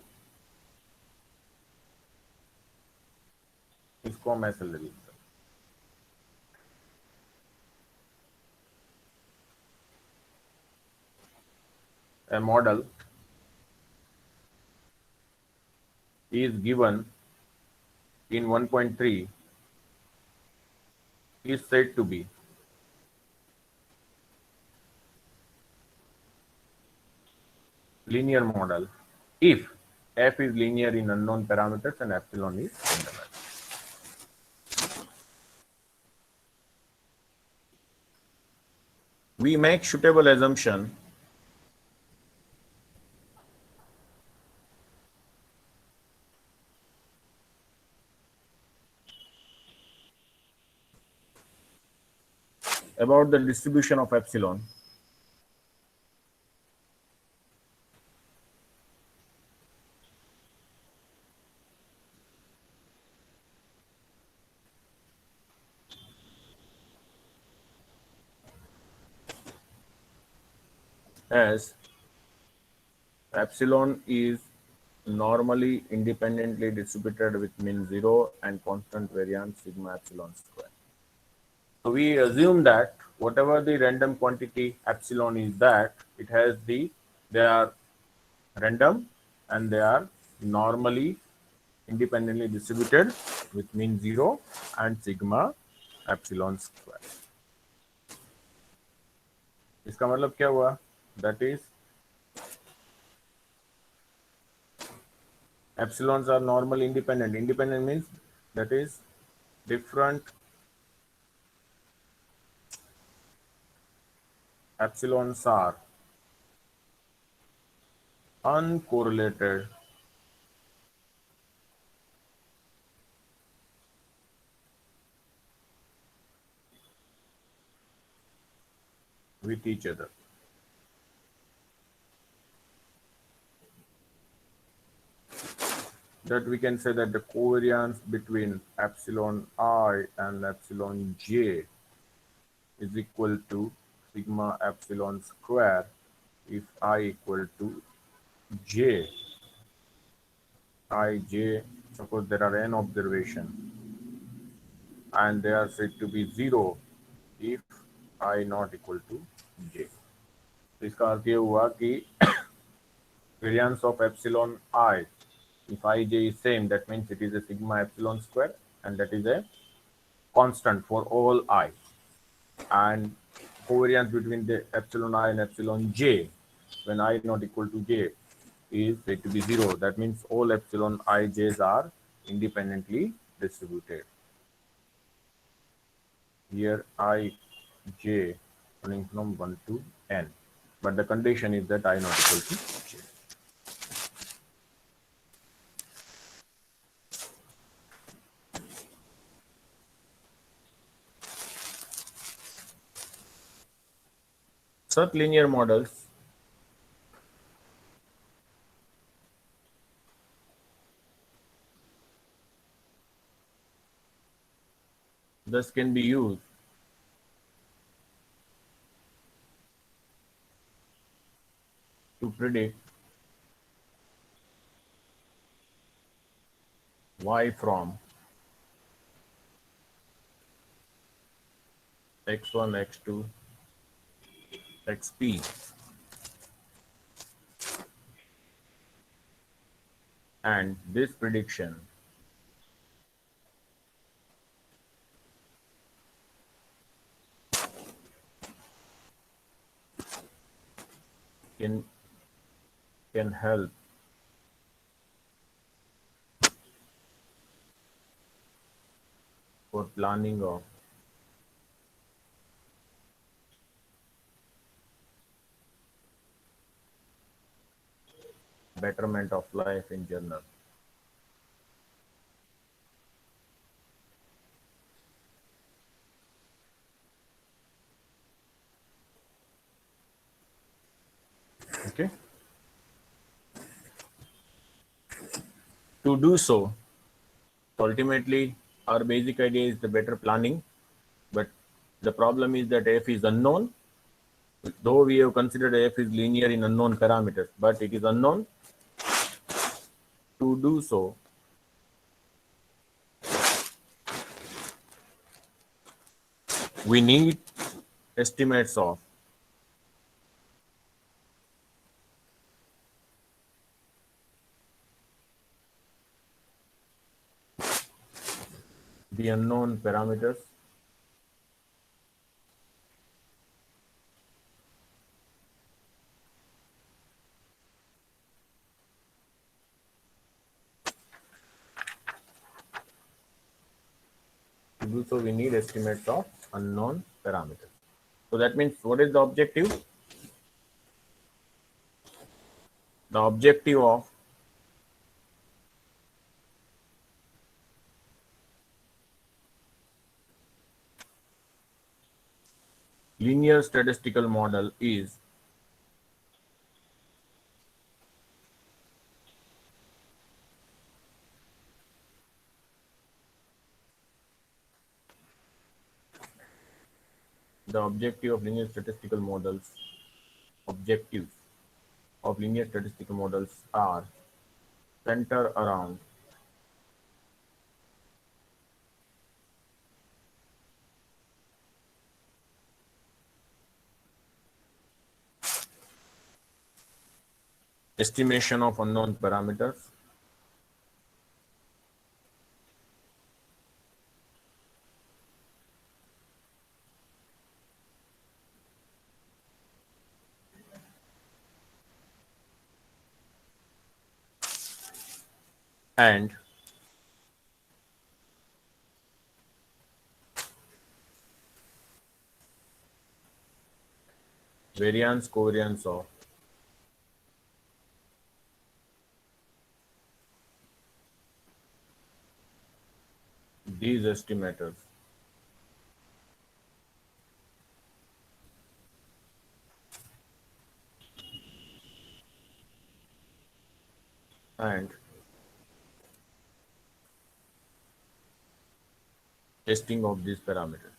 S1: इसको मैं ऐसे ले लूंगा. A model is given in 1.3 is said to be linear model if f is linear in unknown parameters and epsilon is random error. We make suitable assumption about the distribution of epsilon as epsilon is normally independently distributed with mean 0 and constant variance sigma epsilon square. So we assume that whatever the random quantity epsilon is, that it has they are random and they are normally independently distributed with mean 0 and sigma epsilon square. इसका मतलब क्या हुआ? That is epsilons are normally independent. Independent means that is different epsilons are uncorrelated with each other. That we can say that the covariance between epsilon I and epsilon j is equal to sigma epsilon square if I equal to j. I, j, suppose there are n observation and they are said to be 0 if I not equal to j. तो इसका अर्थ ये हुआ कि variance of epsilon I, if ij is same, that means it is a sigma epsilon square and that is a constant for all I. And covariance between the epsilon I and epsilon j when I not equal to j is said to be 0. That means all epsilon ij's are independently distributed. here I j running from 1 to n, but the condition is that I not equal to j. Such linear models thus can be used to predict y from x1, x2, xp, and this prediction can help for planning of betterment of life in general. Okay. To do so, ultimately, our basic idea is the better planning, but the problem is that f is unknown. Though we have considered f is linear in unknown parameters, but it is unknown. To do so, we need estimates of the unknown parameters To do so, we need estimates of unknown parameters. So that means what is the objective? The objective of linear statistical model is the objectives of linear statistical models are center around estimation of unknown parameters and variance covariance of these estimators and testing of these parameters.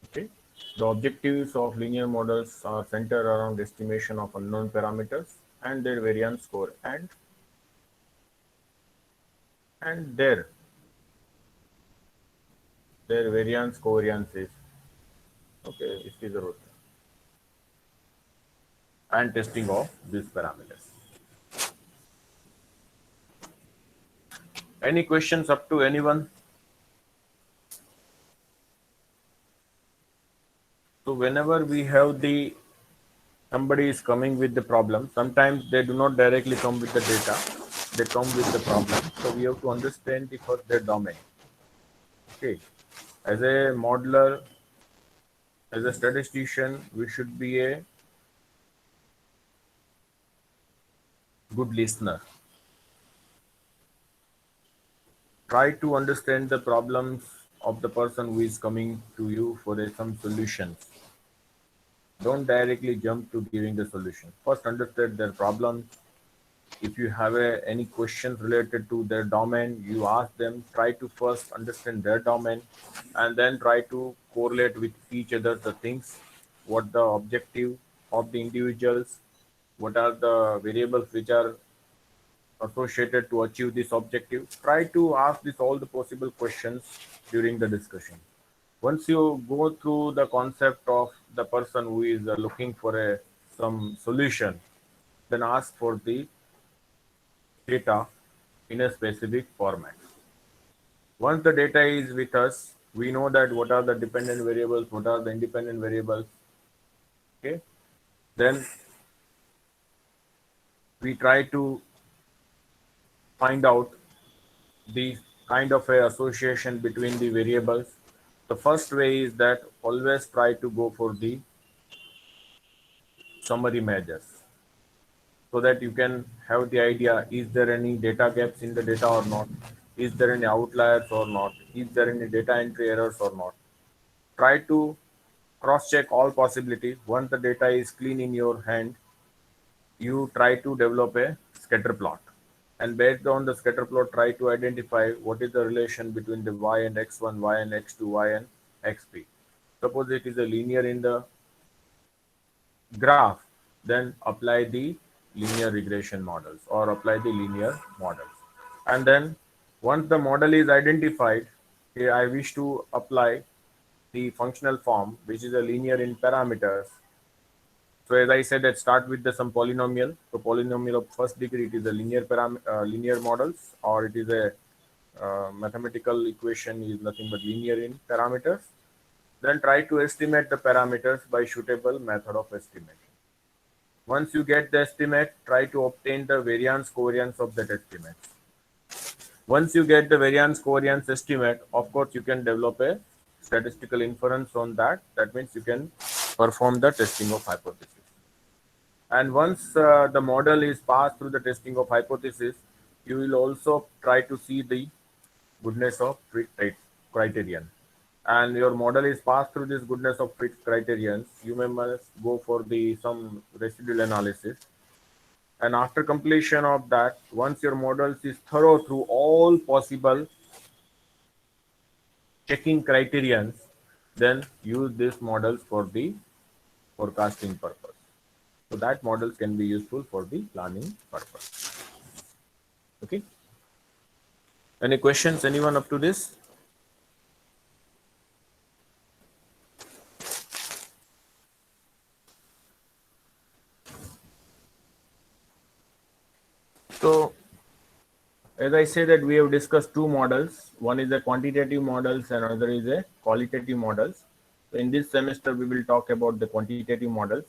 S1: Okay. The objectives of linear models are centered around estimation of unknown parameters and their variance score and their variance covariance is okay, this is the root and testing of these parameters. Any questions up to anyone? So whenever we have somebody is coming with the problem, sometimes they do not directly come with the data, they come with the problem. So we have to understand the first their domain. Okay. As a modeler, as a statistician, we should be a good listener. Try to understand the problems of the person who is coming to you for some solutions. Don't directly jump to giving the solution. First, understand their problems. If you have any questions related to their domain, you ask them. Try to first understand their domain, and then try to correlate with each other the things. What the objective of the individuals? What are the variables which are associated to achieve this objective? Try to ask this all the possible questions during the discussion. Once you go through the concept of the person who is looking for some solution, then ask for the data in a specific format. Once the data is with us, we know that what are the dependent variables, what are the independent variables. Okay, then we try to find out the kind of a association between the variables. The first way is that always try to go for the summary measures so that you can have the idea, is there any data gaps in the data or not, is there any outliers or not, is there any data entry errors or not. Try to cross check all possibilities. Once the data is clean in your hand, you try to develop a scatter plot, and based on the scatter plot try to identify what is the relation between the y and x1, y and x2, y and xp. Suppose it is a linear in the graph, then apply the linear regression models or apply the linear models. And then once the model is identified, here I wish to apply the functional form, which is a linear in parameters. So as I said, let's start with some polynomial. So polynomial of first degree, it is a linear models, or it is a mathematical equation is nothing but linear in parameters. Then try to estimate the parameters by suitable method of estimation. Once you get the estimate, try to obtain the variance covariance of that estimate. Once you get the variance covariance estimate, of course, you can develop a statistical inference on that. That means you can perform the testing of hypothesis. And once the model is passed through the testing of hypothesis, you will also try to see the goodness of fit criterion. And your model is passed through this goodness of fit criterion, you may must go for some residual analysis. And after completion of that, once your model is thorough through all possible checking criterions, then use these models for the forecasting purpose. So that models can be useful for the planning purpose. Okay. Any questions? Anyone up to this? So, as I say that we have discussed two models. One is the quantitative models and another is a qualitative models. So in this semester, we will talk about the quantitative models.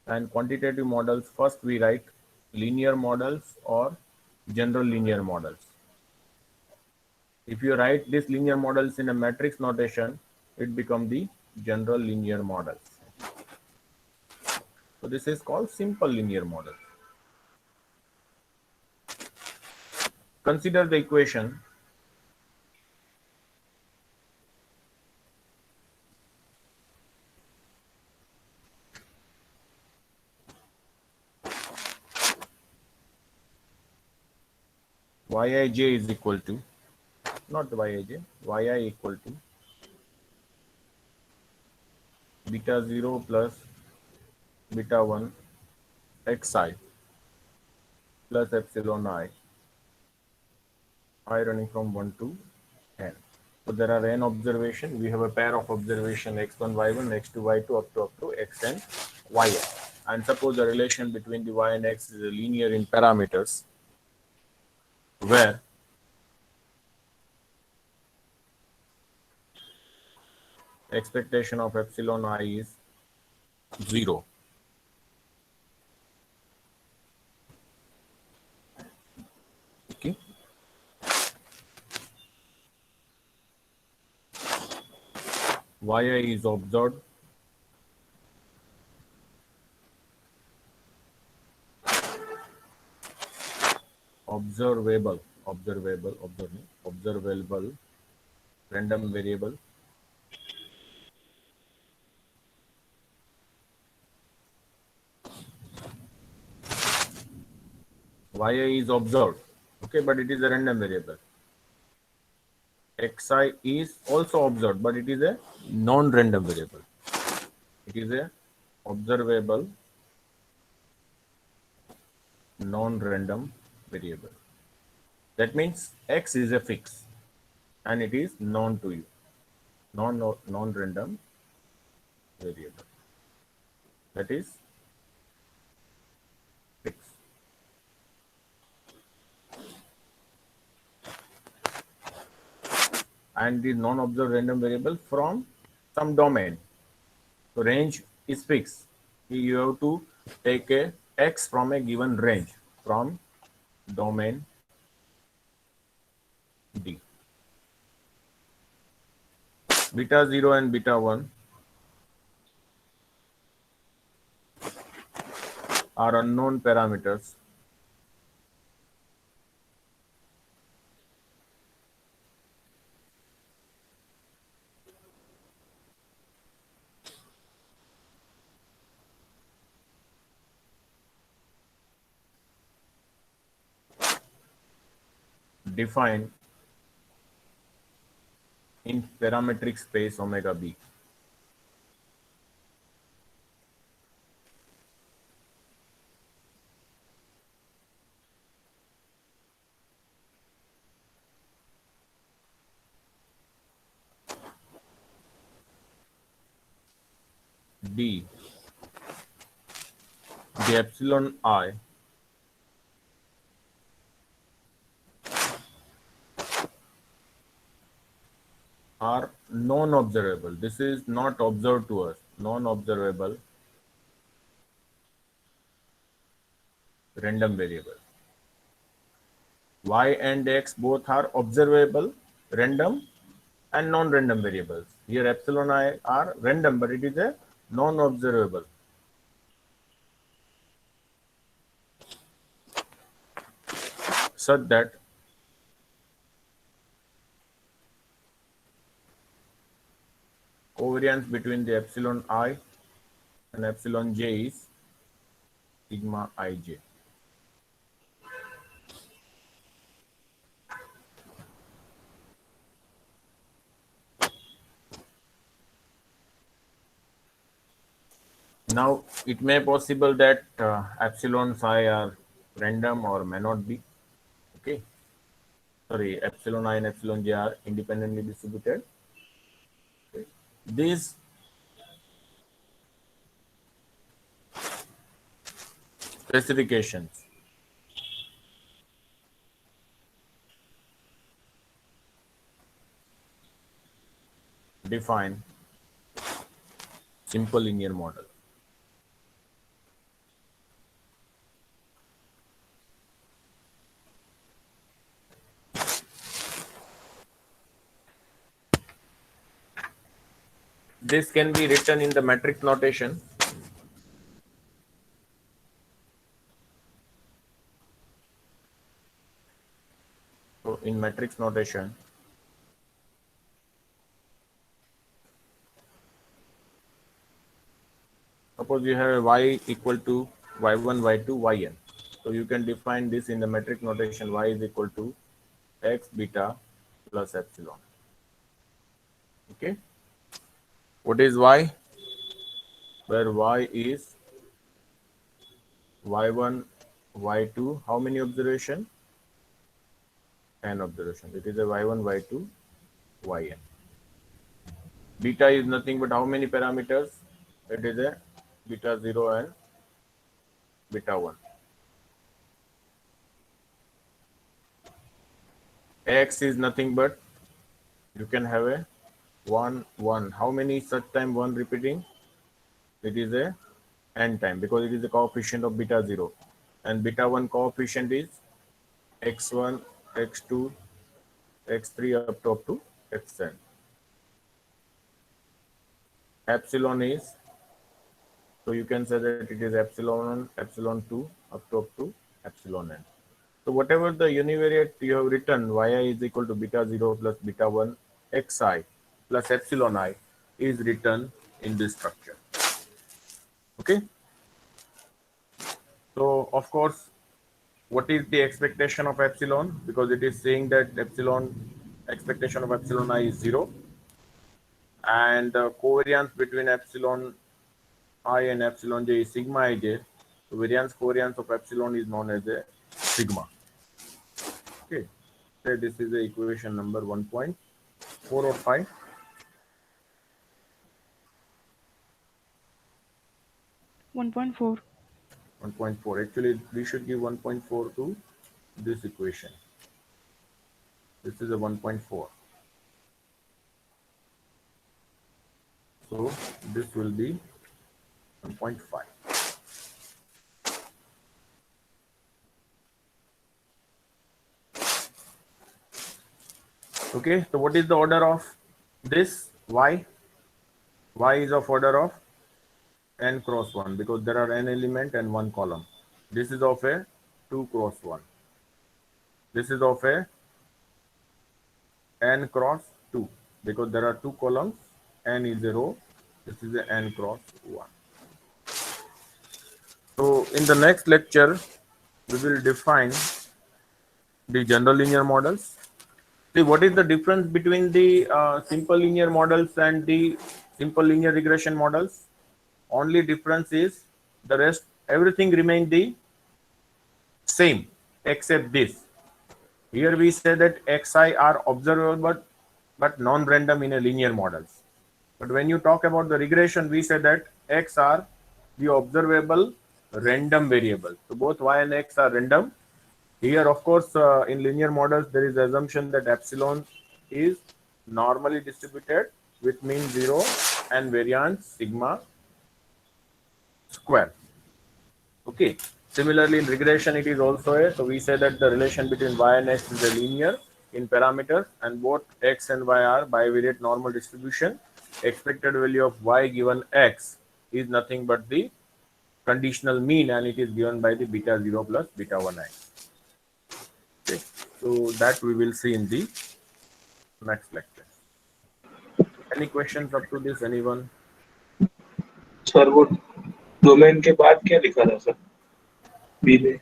S1: And quantitative models, first we write linear models or general linear models. If you write these linear models in a matrix notation, it becomes the general linear models. So this is called simple linear model. Consider the equation Yij is equal to, not Yij, Yi equal to beta 0 plus beta 1 xi plus epsilon I running from 1 to n. So there are n observation. We have a pair of observation x1, y1, x2, y2 up to xn, yn. And suppose the relation between the y and x is linear in parameters. where expectation of epsilon I is 0. Okay. Yi is observable random variable yi is observed, okay, but it is a random variable. Xi is also observed, but it is a non-random variable. It is a observable non-random variable. That means x is a fix and it is known to you, non-random variable. That is fix. And the non-observed random variable from some domain. So range is fixed. You have to take a x from a given range from domain D. Beta 0 and beta 1 are unknown parameters defined in parametric space omega B. D, the epsilon I are non-observable. This is not observed to us. Non-observable random variable. Y and X both are observable, random and non-random variables. Here epsilon I are random, but it is a non-observable. Such that covariance between the epsilon I and epsilon j is sigma ij. Now it may possible that epsilon psi are random or may not be. Okay. Sorry, epsilon I and epsilon j are independently distributed. Okay. These specifications define simple linear model. This can be written in the matrix notation. So in matrix notation, suppose you have y equal to y1, y2, yn. So you can define this in the matrix notation. Y is equal to x beta plus epsilon. Okay. What is y? Where y is y1, y2. How many observation? N observation. It is a y1, y2, yn. Beta is nothing but how many parameters? It is a beta 0 and beta 1. x is nothing but, you can have a 1 1. How many such time 1 repeating? It is a n time, because it is the coefficient of beta 0, and beta 1 coefficient is x1, x2, x3 up to xn. Epsilon is, so you can say that it is epsilon 1, epsilon 2 up to epsilon n. So whatever the univariate you have written, yi is equal to beta 0 plus beta 1 xi plus epsilon I is written in this structure. Okay. So of course, what is the expectation of epsilon? Because it is saying that expectation of epsilon I is 0, and the covariance between epsilon I and epsilon j is sigma ij. So variance covariance of epsilon is known as a sigma. Okay, so this is the equation number 1.4 or 5.
S3: 1.4.
S1: 1.4. Actually, we should give 1.4 to this equation. This is a 1.4. So this will be 1.5. Okay, so what is the order of this y? Y is of order of n cross 1, because there are n element and 1 column. This is of a 2 cross 1. This is of a n cross 2, because there are 2 columns, n is a row. This is a n cross 1. So in the next lecture, we will define the general linear models. See, what is the difference between the simple linear models and the simple linear regression models? Only difference is the rest, everything remains the same except this. Here we say that xi are observable but non-random in a linear models. But when you talk about the regression, we say that x are the observable random variables. So both y and x are random. Here, of course, in linear models, there is assumption that epsilon is normally distributed with mean 0 and variance sigma square. Okay. Similarly, in regression, it is also a, so we say that the relation between y and x is a linear in parameters, and both x and y are bivariate normal distribution. Expected value of y given x is nothing but the conditional mean, and it is given by the beta 0 plus beta 1i. Okay. So that we will see in the next lecture. Any questions up to this, anyone?
S4: Sir वो domain के बाद क्या लिखा था sir B में?